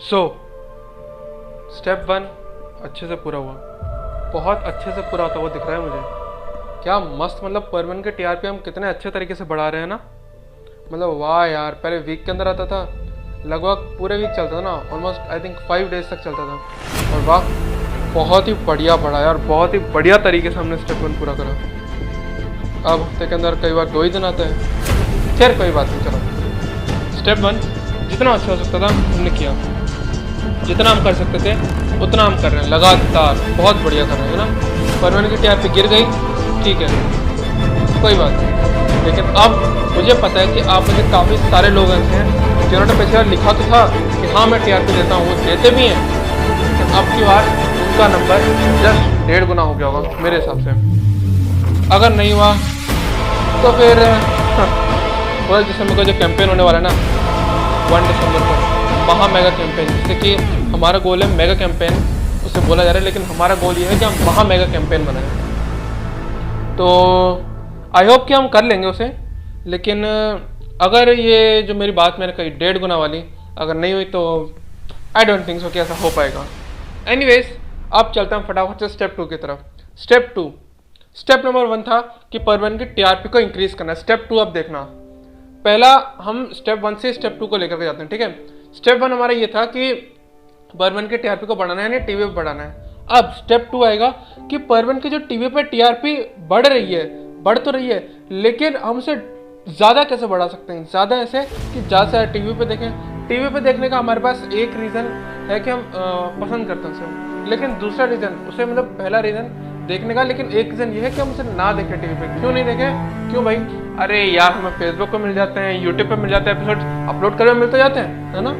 So step 1 अच्छे से पूरा हुआ, बहुत अच्छे से पूरा होता हुआ दिख रहा है मुझे। क्या मस्त, मतलब पर वन के टीआरपी हम कितने अच्छे तरीके से बढ़ा रहे हैं ना। मतलब वाह यार, पहले वीक के अंदर आता था, लगभग पूरे वीक चलता था ना, ऑलमोस्ट आई थिंक 5 डेज तक चलता था। और वाह, बहुत ही बढ़िया बढ़ा यार, बहुत ही बढ़िया तरीके से हमने स्टेप 1 पूरा करा। अब हफ्ते के अंदर कई बार 2 ही दिन आता है, खैर कोई बात नहीं। चलो स्टेप 1 जितना अच्छा हो सकता था हमने किया, जितना हम कर सकते थे उतना हम कर रहे हैं लगातार, बहुत बढ़िया कर रहे हैं ना। पर वन की टीआरपी गिर गई, ठीक है कोई बात नहीं, लेकिन अब मुझे पता है कि आप में काफ़ी सारे लोग ऐसे हैं जिन्होंने पिछले बार लिखा तो था कि हाँ मैं टीआरपी देता हूँ, वो देते भी हैं, लेकिन अब की बार उनका नंबर जस्ट 1.5 गुना हो गया होगा मेरे हिसाब से। अगर नहीं हुआ तो फिर 12 दिसंबर को जो कैंपेन होने वाला है ना, 1 दिसंबर को महा मेगा कैंपेन, जैसे कि हमारा गोल है मेगा कैंपेन उसे बोला जा रहा है, लेकिन हमारा गोल ये है कि हम महा मेगा कैंपेन बनाएं। तो आई होप कि हम कर लेंगे उसे, लेकिन अगर ये जो मेरी बात मैंने कही 1.5 गुना वाली अगर नहीं हुई तो आई डोंट थिंक सो कि ऐसा हो पाएगा। एनीवेज अब चलते हैं फटाफट से स्टेप 2 की तरफ। स्टेप नंबर 1 था कि पर वन की टीआरपी को इंक्रीज करना। स्टेप 2 अब देखना, पहला हम स्टेप 1 से स्टेप 2 को लेकर के जाते हैं, ठीक है। स्टेप 1 हमारा ये था कि पर वन के टीआरपी को बढ़ाना है, टीवी पे बढ़ाना है। अब स्टेप 2 आएगा कि पर वन की जो टीवी पे टीआरपी बढ़ रही है, बढ़ तो रही है, लेकिन हम उसे ज़्यादा कैसे बढ़ा सकते हैं। ज़्यादा ऐसे कि ज़्यादा से टीवी पे देखें। टीवी पे देखने का हमारे पास एक रीज़न है कि हम पसंद करते हैं उसे, लेकिन दूसरा रीज़न उसे, मतलब पहला रीज़न देखने का, लेकिन एक रीज़न ये है कि हम उसे ना देखें टीवी पे। क्यों नहीं देखें? क्यों भाई? अरे यार हमें फेसबुक पे मिल जाते हैं, यूट्यूब पे मिल जाते हैं, एपिसोड अपलोड करने मिल तो जाते हैं, है ना।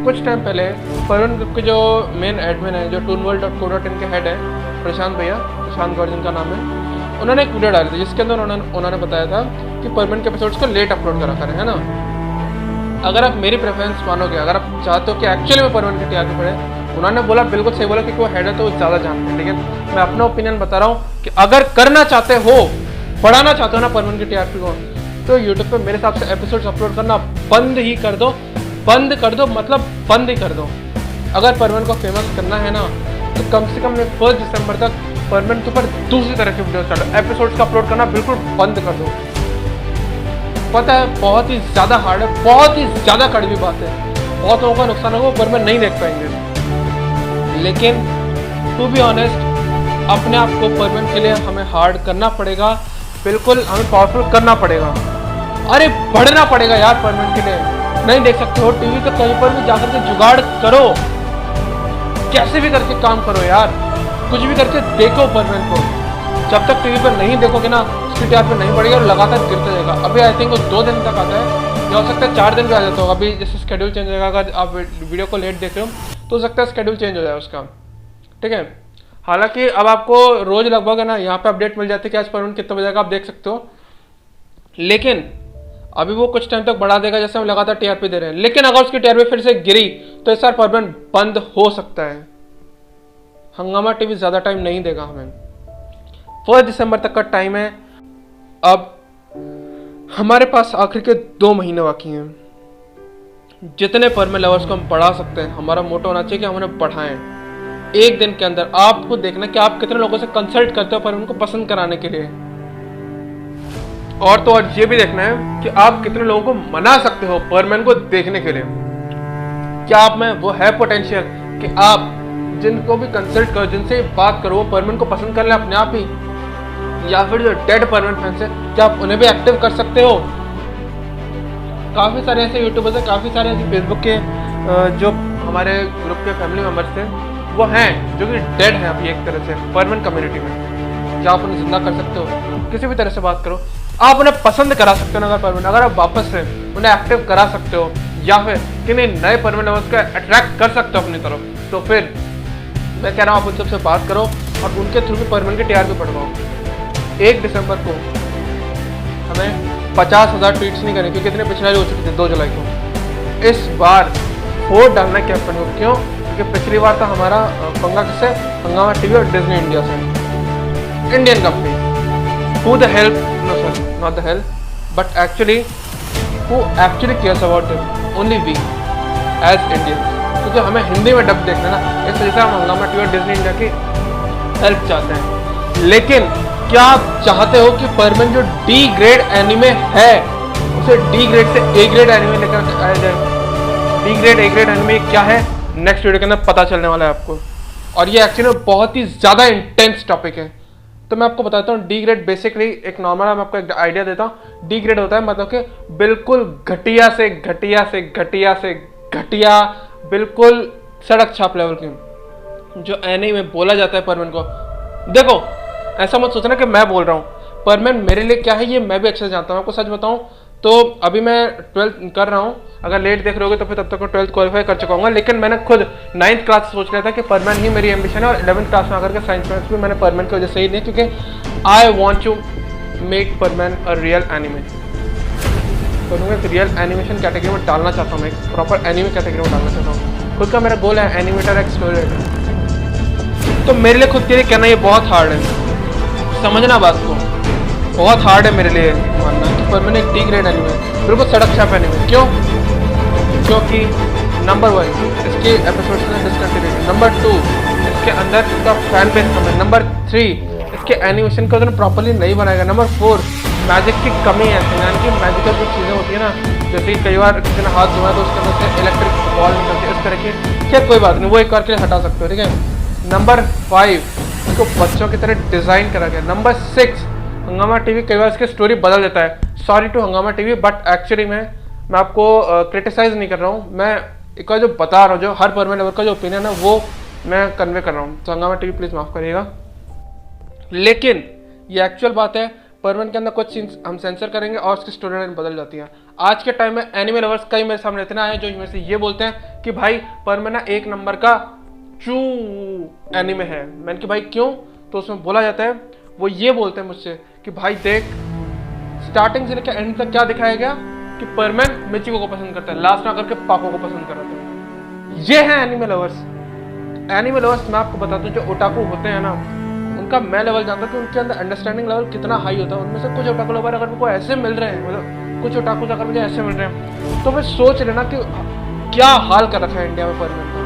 कुछ टाइम पहले पर वन ग्रुप के जो मेन एडमिन है, जो toonworld.co.in के हेड है, प्रशांत भैया, प्रशांत गौर जिनका नाम है, उन्होंने एक वीडियो डाली थी जिसके अंदर उन्होंने बताया था कि पर वन के एपिसोड्स को लेट अपलोड करा करें, है ना। अगर आप मेरी प्रेफरेंस मानोगे, अगर आप चाहते हो कि एक्चुअली में पर वन की टीआरपी बढ़े, उन्होंने बोला बिल्कुल सही बोला, क्योंकि वो हेड है तो वो ज़्यादा जानते हैं, लेकिन मैं अपना ओपिनियन बता रहा हूँ कि अगर करना चाहते हो, बढ़ाना चाहते हो ना पर वन की टीआरपी को, तो यूट्यूब पे मेरे हिसाब से एपिसोड्स अपलोड करना बंद ही कर दो, मतलब बंद ही कर दो। अगर पर वन को फेमस करना है ना, तो कम से कम 1 दिसंबर तक पर वन के ऊपर दूसरी तरह की वीडियोस डालो, एपिसोड्स का अपलोड करना बिल्कुल बंद कर दो। पता है बहुत ही ज़्यादा हार्ड है, बहुत ही ज़्यादा कड़वी बात है, बहुत लोगों का नुकसान होगा, पर वन नहीं देख पाएंगे, लेकिन टू बी ऑनेस्ट अपने आप को पर वन के लिए हमें हार्ड करना पड़ेगा, बिल्कुल हमें पावरफुल करना पड़ेगा, अरे बढ़ना पड़ेगा यार पर वन के लिए। नहीं देख सकते हो टीवी तो कहीं पर भी जाकर के जुगाड़ करो, कैसे भी करके काम करो यार, कुछ भी करके देखो पर वन को। जब तक टीवी पर नहीं देखोगे ना, उसकी टीआरपी नहीं बढ़ेगी और लगातार गिरता जाएगा। अभी आई थिंक वो 2 दिन तक आता है, या हो सकता है 4 दिन भी आ जाता होगा। अभी जैसे शेड्यूल चेंज हो जाएगा, अगर आप वीडियो को लेट देख रहे हो तो हो सकता है शेड्यूल चेंज हो जाए उसका, ठीक है। हालांकि अब आपको रोज लगभग है ना यहाँ पे अपडेट मिल जाती है कि आज पर वन कितना बजेगा, आप देख सकते हो, लेकिन अभी वो कुछ टाइम तक बढ़ा देगा जैसे हम लगातार टीआरपी दे रहे हैं। लेकिन अगर उसकी टीआरपी फिर से गिरी तो इस बार पर वन बंद हो सकता है। हंगामा टीवी ज़्यादा टाइम नहीं देगा हमें, 1 दिसंबर तक का टाइम है। अब हमारे पास आखिर के 2 महीने बाकी हैं, जितने पर वन लवर्स को हम बढ़ा सकते हैं। हमारा मोटो होना चाहिए कि हम उन्हें बढ़ाएं। एक दिन के अंदर आपको देखना कि आप कितने लोगों से कंसल्ट करते हो पर वन को पसंद कराने के लिए, और तो और ये भी देखना है कि आप कितने लोगों को मना सकते हो पर वन को देखने के लिए। क्या आप में वो है पोटेंशियल कि आप जिनको भी कंसल्ट करो, जिनसे बात करो, वो पर वन को पसंद कर ले अपने आप ही, या फिर जो डेड पर वन फैंस है क्या आप उन्हें भी एक्टिव कर सकते हो। काफ़ी सारे ऐसे यूट्यूबर्स हैं, काफ़ी सारे ऐसे फेसबुक के जो हमारे ग्रुप के फैमिली मेम्बर्स थे वो हैं जो कि डेड हैं अभी एक तरह से पर वन कम्युनिटी में। क्या आप उन्हें जिंदा कर सकते हो? किसी भी तरह से बात करो, आप उन्हें पसंद करा सकते हो अगर पर वन, अगर आप वापस से उन्हें एक्टिव करा सकते हो या फिर किन्हीं नए पर वन लवर्स को अट्रैक्ट कर सकते हो अपनी तरफ, तो फिर मैं कह रहा हूँ आप उन सबसे बात करो और उनके थ्रू भी पर वन की टीआरपी बढ़वाओ। 1 दिसंबर को हमें 50,000 ट्वीट्स नहीं करने, क्योंकि इतने पिछले वाली हो चुकी थी 2 जुलाई को। इस बार वोट डालना कैंपेन को, क्यों? क्योंकि पिछली बार था हमारा पंगा किससे, हंगामा टीवी और डिज्नी इंडिया से, Indian company. Who the hell, no sorry, not the hell, but actually who actually cares about them? Only we. As Indians, क्योंकि हमें हिंदी में डब देखना ना, इस वजह से हम हंगामा टीवी और डिज्नी इंडिया की हेल्प चाहते हैं। लेकिन क्या आप चाहते हो कि परमन जो डी ग्रेड एनिमे है उसे डी ग्रेड से ए ग्रेड एनिमे लेकर आया जाए? D grade A grade anime क्या है, नेक्स्ट वीडियो के अंदर पता चलने वाला है आपको, और ये एक्चुअली बहुत ही ज़्यादा इंटेंस टॉपिक है। तो मैं आपको बताता हूँ, डी ग्रेड बेसिकली एक नॉर्मल, मैं आपको एक आइडिया देता हूँ। डी ग्रेड होता है मतलब कि बिल्कुल घटिया से घटिया से घटिया से घटिया, बिल्कुल सड़क छाप लेवल की जो एनिमे में बोला जाता है परमन को। देखो ऐसा मत सोचना कि मैं बोल रहा हूँ, परमन मेरे लिए क्या है ये मैं भी अच्छे से जानता हूँ। आपको सच बताऊँ तो अभी मैं 12th कर रहा हूँ, अगर लेट देख रहे होगे तो फिर तब तक मैं 12th क्वालिफाई कर चुका हूँ। लेकिन मैंने खुद 9th क्लास से सोच लिया था कि परमन ही मेरी एम्बिशन है, और 11th क्लास में आकर के साइंस मैथ्स भी मैंने परमन की वजह से ही नहीं, क्योंकि I want to make Perman a real anime. तो मैं एक रियल एनिमेशन कैटेगरी में डालना चाहता हूँ, मैं एक प्रॉपर एनिमे कैटेगरी में डालना चाहता हूँ। खुद का मेरा गोल है एनिमेटर, एक स्टोरी राइटर। तो मेरे लिए खुद के लिए कहना ये बहुत हार्ड है, समझना बात को, बहुत हार्ड है मेरे लिए मानना कि परमन एक डी ग्रेड एनिमे है, बिल्कुल सड़क छाप एनिमे। क्यों? क्योंकि नंबर 1 इसके एपिसोड्स में डिसकंटिन्यूटी, नंबर 2 इसके अंदर इसका फैन बेस कम है, नंबर 3 इसके एनिमेशन को उन्होंने प्रॉपर्ली नहीं बनाएगा, नंबर 4 मैजिक की कमी है, यानी कि मैजिकल जो चीज़ें होती है ना, जैसे कि कई बार किसी ने हाथ धोया तो उसके अंदर से इलेक्ट्रिक बॉल निकलती है, इस तरह की। खैर कोई बात नहीं, वो एक बार के लिए हटा सकते हो, ठीक है। नंबर 5 इसको बच्चों की तरह डिज़ाइन करा गया। नंबर 6 हंगामा टीवी कई बार इसकी स्टोरी बदल देता है। सॉरी टू हंगामा टीवी, बट एक्चुअली मैं आपको क्रिटिसाइज नहीं कर रहा हूँ, मैं एक बार जो बता रहा हूँ, जो हर परमन लेवल का जो ओपिनियन है वो मैं कन्वे कर रहा हूँ। तो हंगामा टीवी प्लीज़ माफ़ करिएगा। लेकिन ये एक्चुअल बात है, परमन के अंदर कुछ सीन्स हम सेंसर करेंगे और उसकी स्टोरी लाइन बदल जाती है। आज के टाइम में एनिमे लवर्स कई मेरे सामने इतना आए जो मेरे से ये बोलते हैं कि भाई परमन ना एक नंबर का चू एनिमे है। मैंने कि भाई क्यों? तो उसमें बोला जाता है, वो ये बोलते हैं मुझसे कि भाई देख स्टार्टिंग से लेकर एंड तक क्या दिखाया गया कि परमन मिचिको को पसंद करता है, लास्ट में आकर के पाको को पसंद करता है। ये है एनिमे लवर्स। एनिमे लवर्स मैं आपको बताता हूँ, जो ओटाकू होते हैं ना, उनका मैं लेवल जानता हूँ कि उनके अंदर अंडरस्टैंडिंग लेवल कितना हाई होता है। उनमें से कुछ ओटाकू लवर अगर मुझको ऐसे मिल रहे हैं, मतलब कुछ ओटाकू अगर मुझे ऐसे मिल रहे हैं, तो मैं सोच लेना कि क्या हाल कर रखा है इंडिया में परमन का।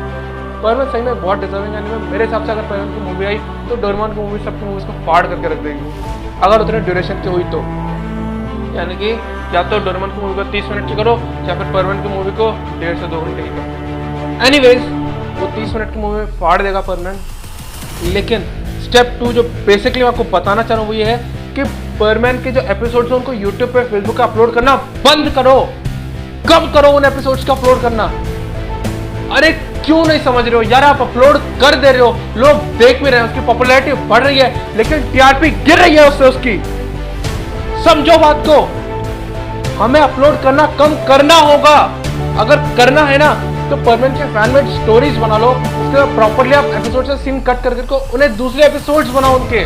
परमन सही में बहुत डिजर्विंग एनिमे। मेरे हिसाब से अगर परमन की मूवी आई तो डोरेमोन की मूवी सबकी मूवीज को फाड़ करके रख देगी, अगर उतने ड्यूरेशन की हुई तो। यानी कि या तो डोरेमोन की मूवी को 30 मिनट की करो, या फिर परमन की मूवी को 1.5 से 2 घंटे की करो। एनीवेज वो 30 मिनट की मूवी में फाड़ देगा परमन। लेकिन स्टेप 2 जो बेसिकली मैं आपको बताना चाह रहा हूँ वो ये है कि परमन के जो एपिसोड्स हैं उनको यूट्यूब पे, फेसबुक पे अपलोड करना बंद करो। कब करो उन एपिसोड्स का अपलोड करना? अरे क्यों नहीं समझ रहे हो यार? आप अपलोड कर दे रहे हो, लोग देख भी रहे हैं, उसकी पॉपुलैरिटी बढ़ रही है, लेकिन टीआरपी गिर रही है उससे उसकी। समझो बात को, हमें अपलोड करना कम करना होगा। अगर करना है ना तो परमन के फैन मेड स्टोरीज बना लो, उसके बाद प्रॉपर्ली आप एपिसोड से सीन कट करके उन्हें दूसरे एपिसोड्स बनाओ उनके।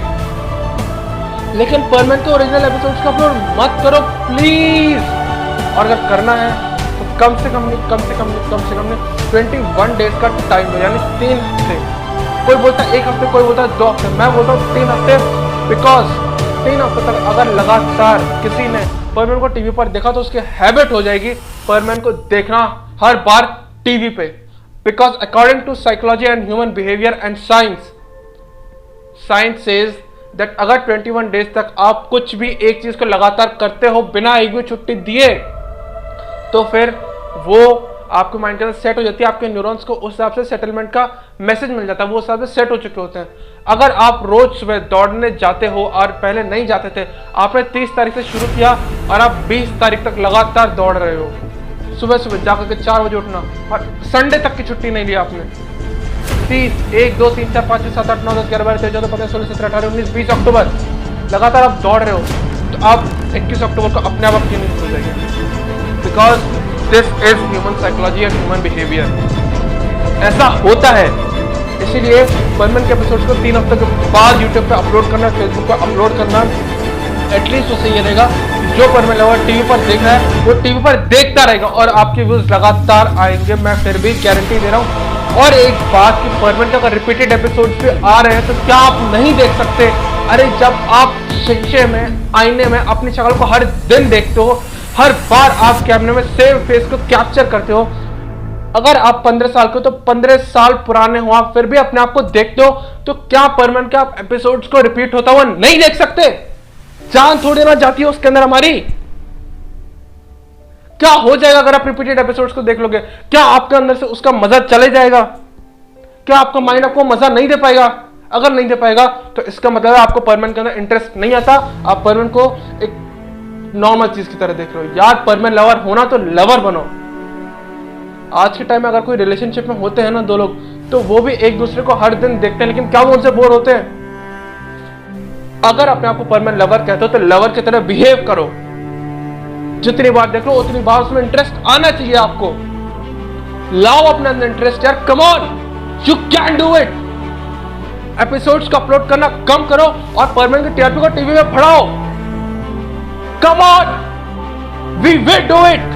लेकिन परमन के ओरिजिनल एपिसोड्स का अपलोड मत करो प्लीज। और अगर करना है तो कम से कम 21 डेज का टाइम दो, यानी 3 हफ्ते। कोई बोलता है 1 हफ्ते, कोई बोलता है 2 हफ्ते, मैं बोलता हूँ 3 हफ्ते। बिकॉज 3 हफ्ते तक अगर लगातार किसी ने परमन को टीवी पर देखा तो उसकी हैबिट हो जाएगी परमन को देखना हर बार टीवी पे। Because according to psychology and human behaviour and science says that अगर 21 डेज तक आप कुछ भी एक चीज को लगातार करते हो बिना एक भी छुट्टी दिए, तो फिर वो आपके माइंड के अंदर सेट हो जाती है, आपके न्यूरॉन्स को उस हिसाब से सेटलमेंट का मैसेज मिल जाता है, वो उस हिसाब से सेट हो चुके होते हैं। अगर आप रोज सुबह दौड़ने जाते हो और पहले नहीं जाते थे, आपने 30 तारीख से शुरू किया और आप 20 तारीख तक लगातार दौड़ रहे हो, सुबह सुबह जाकर के 4 बजे उठना, और संडे तक की छुट्टी नहीं ली आपने, 30, 1, 2, 3, 4, 5, 6, 7, 8, 9, 10, 11, 12, 13, 14, 15, 16, 17, 18, 19, 20 अक्टूबर लगातार आप दौड़ रहे हो, तो आप 21 अक्टूबर को अपने आप की नींद खुल जाएगी। Because this is human psychology and human behaviour. ऐसा होता है, इसीलिए परमन के एपिसोड्स को 3 हफ्ते के बाद यूट्यूब पे अपलोड करना, फेसबुक पे अपलोड करना। एटलीस्ट उससे ये रहेगा जो परमन लवर टीवी पर देख रहा है वो टीवी पर देखता रहेगा और आपके व्यूज लगातार आएंगे, मैं फिर भी गारंटी दे रहा हूँ। और एक बात कि परमन का अगर रिपीटेड एपिसोड पे आ रहे हैं तो क्या आप नहीं देख सकते? अरे जब आप शीशे में, आईने में अपनी शक्ल को हर दिन देखते हो, हर बार आप कैमरे में सेम फेस को कैप्चर करते हो, अगर आप 15 साल के हो तो 15 साल पुराने हो आप, फिर भी अपने आप को देखते हो, तो क्या परमानेंट के आप एपिसोड्स को रिपीट होता हुआ नहीं देख सकते? जान थोड़ी ना जाती है उसके अंदर हमारी। क्या हो जाएगा अगर आप रिपीटेड एपिसोड्स को देख लोगे? क्या आपके अंदर से उसका मजा चले जाएगा? क्या आपका माइंड आपको मजा नहीं दे पाएगा? अगर नहीं दे पाएगा तो इसका मतलब है आपको परमानेंट के अंदर इंटरेस्ट नहीं आता, आप परमानेंट को एक नॉर्मल चीज की तरह देख रहे हो। यार परमानेंट लवर होना तो लवर बनो। आज के टाइम में अगर कोई रिलेशनशिप में होते हैं ना दो लोग, तो वो भी एक दूसरे को हर दिन देखते हैं, लेकिन क्या वो उनसे बोर होते हैं? अगर अपने आप को परमानेंट लवर कहते हो तो लवर की तरह बिहेव करो। जितनी बार देखो उतनी बार उसमें इंटरेस्ट आना चाहिए आपको। लाओ अपने अंदर इंटरेस्ट यार, come on, you can do it. Episodes को अपलोड करना कम करो और परमानेंट की टीआरपी को टीवी में बढ़ाओ। Come on, we will do it.